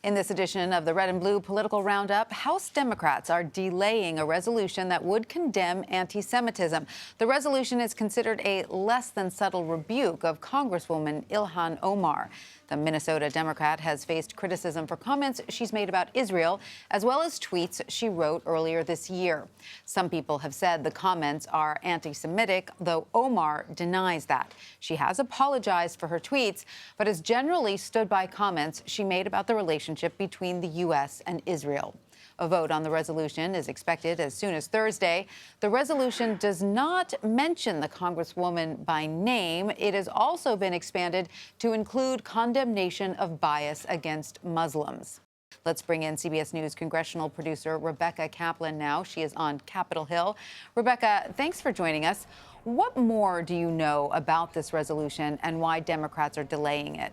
In this edition of the Red and Blue Political Roundup, House Democrats are delaying a resolution that would condemn anti-Semitism. The resolution is considered a less than subtle rebuke of Congresswoman Ilhan Omar. The Minnesota Democrat has faced criticism for comments she's made about Israel, as well as tweets she wrote earlier this year. Some people have said the comments are anti-Semitic, though Omar denies that. She has apologized for her tweets, but has generally stood by comments she made about the relationship between the U.S. and Israel. A vote on the resolution is expected as soon as Thursday. The resolution does not mention the Congresswoman by name. It has also been expanded to include condemnation of bias against Muslims. Let's bring in CBS News Congressional producer Rebecca Kaplan now. She is on Capitol Hill. Rebecca, thanks for joining us. What more do you know about this resolution and why Democrats are delaying it?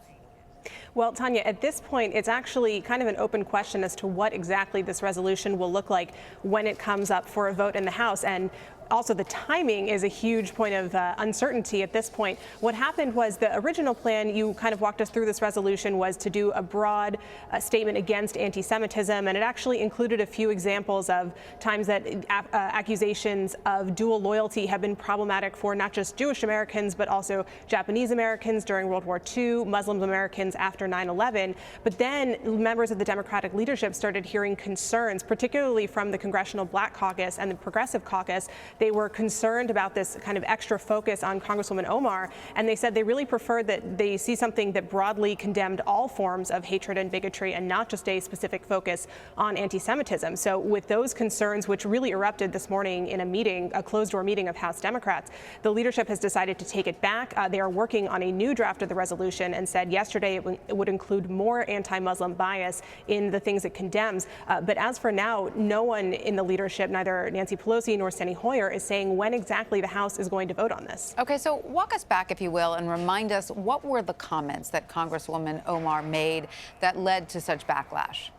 Well, Tanya, at this point, it's actually kind of an open question as to what exactly this resolution will look like when it comes up for a vote in the House. And also, the timing is a huge point of uncertainty at this point. What happened was the original plan, you kind of walked us through this resolution, was to do a broad statement against anti-Semitism, and it actually included a few examples of times that accusations of dual loyalty have been problematic for not just Jewish Americans, but also Japanese Americans during World War II, Muslim Americans after 9/11. But then members of the Democratic leadership started hearing concerns, particularly from the Congressional Black Caucus and the Progressive Caucus. They were concerned about this kind of extra focus on Congresswoman Omar, and they said they really preferred that they see something that broadly condemned all forms of hatred and bigotry and not just a specific focus on anti-Semitism. So with those concerns, which really erupted this morning in a meeting, a closed-door meeting of House Democrats, the leadership has decided to take it back. They are working on a new draft of the resolution and said yesterday it would include more anti-Muslim bias in the things it condemns. But as for now, no one in the leadership, neither Nancy Pelosi nor Steny Hoyer, is saying when exactly the House is going to vote on this. Okay, so walk us back, if you will, and remind us what were the comments that Congresswoman Omar made that led to such backlash?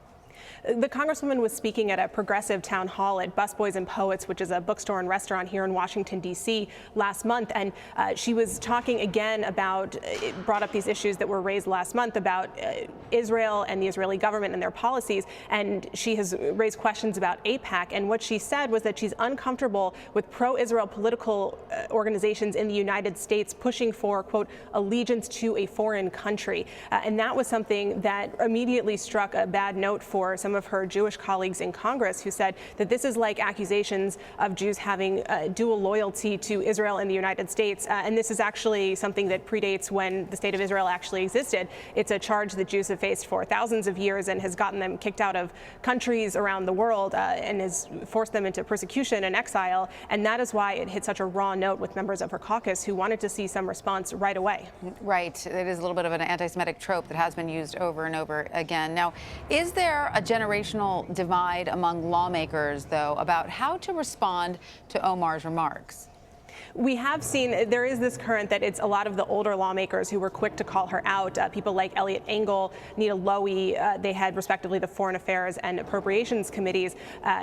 The Congresswoman was speaking at a progressive town hall at Busboys and Poets, which is a bookstore and restaurant here in Washington, D.C. last month. And she was talking again about, brought up these issues that were raised last month about Israel and the Israeli government and their policies. And she has raised questions about AIPAC. And what she said was that she's uncomfortable with pro-Israel political organizations in the United States pushing for, quote, allegiance to a foreign country. And that was something that immediately struck a bad note for some of her Jewish colleagues in Congress, who said that this is like accusations of Jews having dual loyalty to Israel and the United States. And this is actually something that predates when the state of Israel actually existed. It's a charge that Jews have faced for thousands of years and has gotten them kicked out of countries around the world and has forced them into persecution and exile. And that is why it hit such a raw note with members of her caucus who wanted to see some response right away. Right. It is a little bit of an anti-Semitic trope that has been used over and over again. Now, is there a generational divide among lawmakers, though, about how to respond to Omar's remarks? We have seen there is this current that it's a lot of the older lawmakers who were quick to call her out. People like Elliot Engel, Nita Lowey, they had respectively the Foreign Affairs and Appropriations Committees,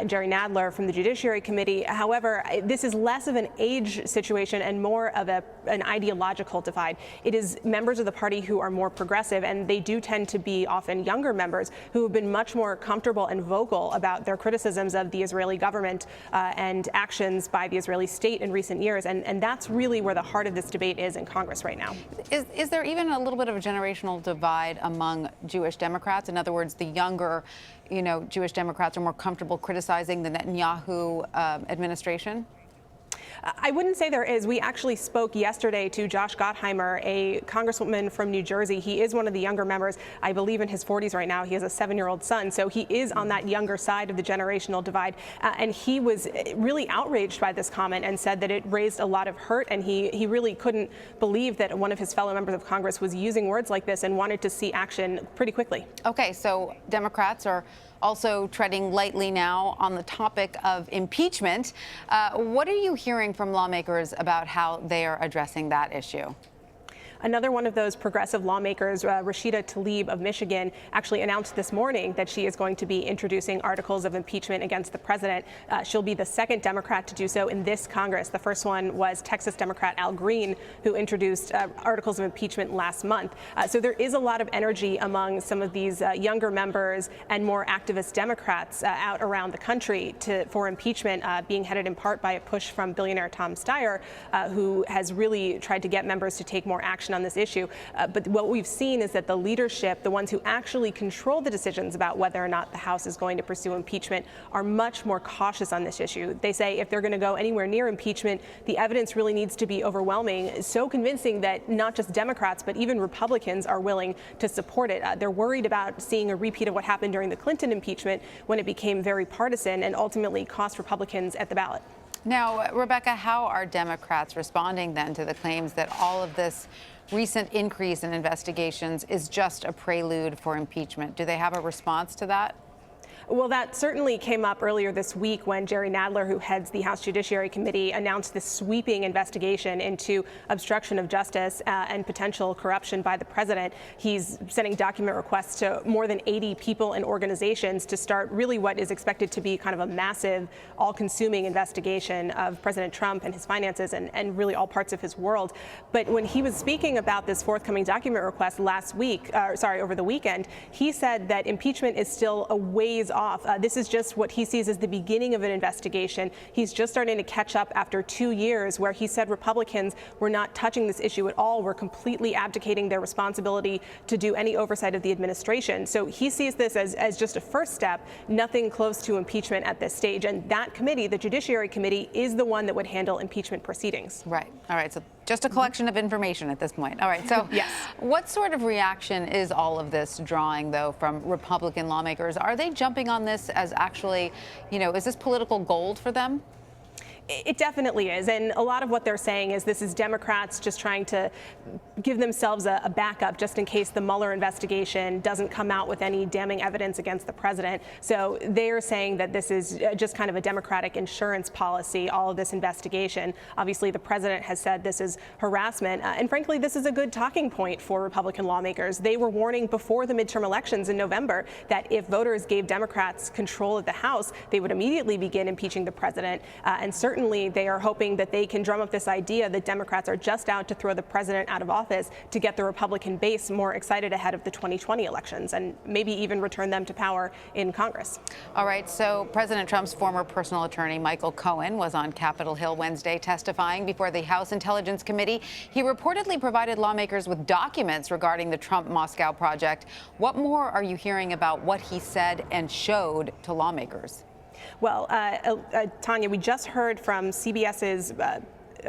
Jerry Nadler from the Judiciary Committee. However, this is less of an age situation and more of an ideological divide. It is members of the party who are more progressive, and they do tend to be often younger members who have been much more comfortable and vocal about their criticisms of the Israeli government and actions by the Israeli state in recent years. And that's really where the heart of this debate is in Congress right now. Is there even a little bit of a generational divide among Jewish Democrats? In other words, the younger, Jewish Democrats are more comfortable criticizing the Netanyahu administration? I wouldn't say there is. We actually spoke yesterday to Josh Gottheimer, a congresswoman from New Jersey. He is one of the younger members, I believe in his 40s right now. He has a 7-year-old son, so he is on that younger side of the generational divide. And he was really outraged by this comment and said that it raised a lot of hurt, and he really couldn't believe that one of his fellow members of Congress was using words like this and wanted to see action pretty quickly. Okay, so Democrats are also treading lightly now on the topic of impeachment. What are you hearing from lawmakers about how they are addressing that issue? Another one of those progressive lawmakers, Rashida Tlaib of Michigan, actually announced this morning that she is going to be introducing articles of impeachment against the president. She'll be the second Democrat to do so in this Congress. The first one was Texas Democrat Al Green, who introduced articles of impeachment last month. So there is a lot of energy among some of these younger members and more activist Democrats out around the country for impeachment, being headed in part by a push from billionaire Tom Steyer, who has really tried to get members to take more action on this issue. But what we've seen is that the leadership, the ones who actually control the decisions about whether or not the House is going to pursue impeachment, are much more cautious on this issue. They say if they're going to go anywhere near impeachment, the evidence really needs to be overwhelming, so convincing that not just Democrats, but even Republicans are willing to support it. They're worried about seeing a repeat of what happened during the Clinton impeachment, when it became very partisan and ultimately cost Republicans at the ballot. Now, Rebecca, how are Democrats responding then to the claims that all of this recent increase in investigations is just a prelude for impeachment? Do they have a response to that? Well, that certainly came up earlier this week when Jerry Nadler, who heads the House Judiciary Committee, announced this sweeping investigation into obstruction of justice and potential corruption by the president. He's sending document requests to more than 80 people and organizations to start really what is expected to be kind of a massive, all-consuming investigation of President Trump and his finances and really all parts of his world. But when he was speaking about this forthcoming document request over the weekend, he said that impeachment is still a ways off. This is just what he sees as the beginning of an investigation. He's just starting to catch up after 2 years where he said Republicans were not touching this issue at all, were completely abdicating their responsibility to do any oversight of the administration. So he sees this as just a first step, nothing close to impeachment at this stage. And that committee, the Judiciary Committee, is the one that would handle impeachment proceedings. Right. All right. So just a collection of information at this point. All right. So yes. What sort of reaction is all of this drawing, though, from Republican lawmakers? Are they jumping on this as actually, is this political gold for them? It definitely is. And a lot of what they're saying is this is Democrats just trying to give themselves a backup just in case the Mueller investigation doesn't come out with any damning evidence against the president. So they're saying that this is just kind of a Democratic insurance policy, all of this investigation. Obviously, the president has said this is harassment. And frankly, this is a good talking point for Republican lawmakers. They were warning before the midterm elections in November that if voters gave Democrats control of the House, they would immediately begin impeaching the president. And certainly they are hoping that they can drum up this idea that Democrats are just out to throw the president out of office to get the Republican base more excited ahead of the 2020 elections and maybe even return them to power in Congress. All right. So President Trump's former personal attorney, Michael Cohen, was on Capitol Hill Wednesday testifying before the House Intelligence Committee. He reportedly provided lawmakers with documents regarding the Trump Moscow project. What more are you hearing about what he said and showed to lawmakers? Well, Tanya, we just heard from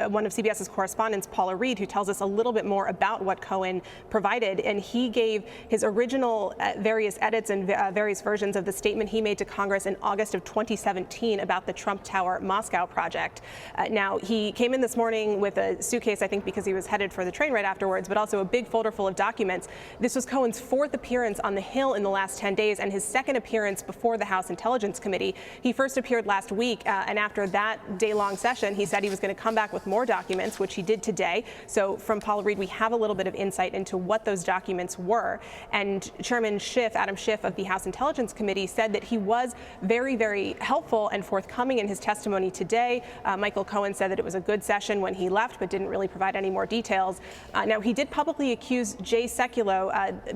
one of CBS's correspondents, Paula Reed, who tells us a little bit more about what Cohen provided. And he gave his original various edits and various versions of the statement he made to Congress in August of 2017 about the Trump Tower Moscow project. Now, he came in this morning with a suitcase, I think because he was headed for the train right afterwards, but also a big folder full of documents. This was Cohen's fourth appearance on the Hill in the last 10 days and his second appearance before the House Intelligence Committee. He first appeared last week, and after that day-long session, he said he was going to come back with more documents, which he did today. So from Paula Reed, we have a little bit of insight into what those documents were. And Chairman Adam Schiff of the House Intelligence Committee said that he was very, very helpful and forthcoming in his testimony today. Michael Cohen said that it was a good session when he left, but didn't really provide any more details. Now, he did publicly accuse Jay Sekulow,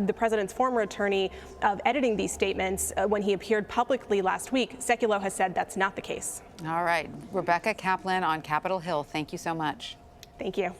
the president's former attorney, of editing these statements when he appeared publicly last week. Sekulow has said that's not the case. All right. Rebecca Kaplan on Capitol Hill. Thank you so much. Thank you.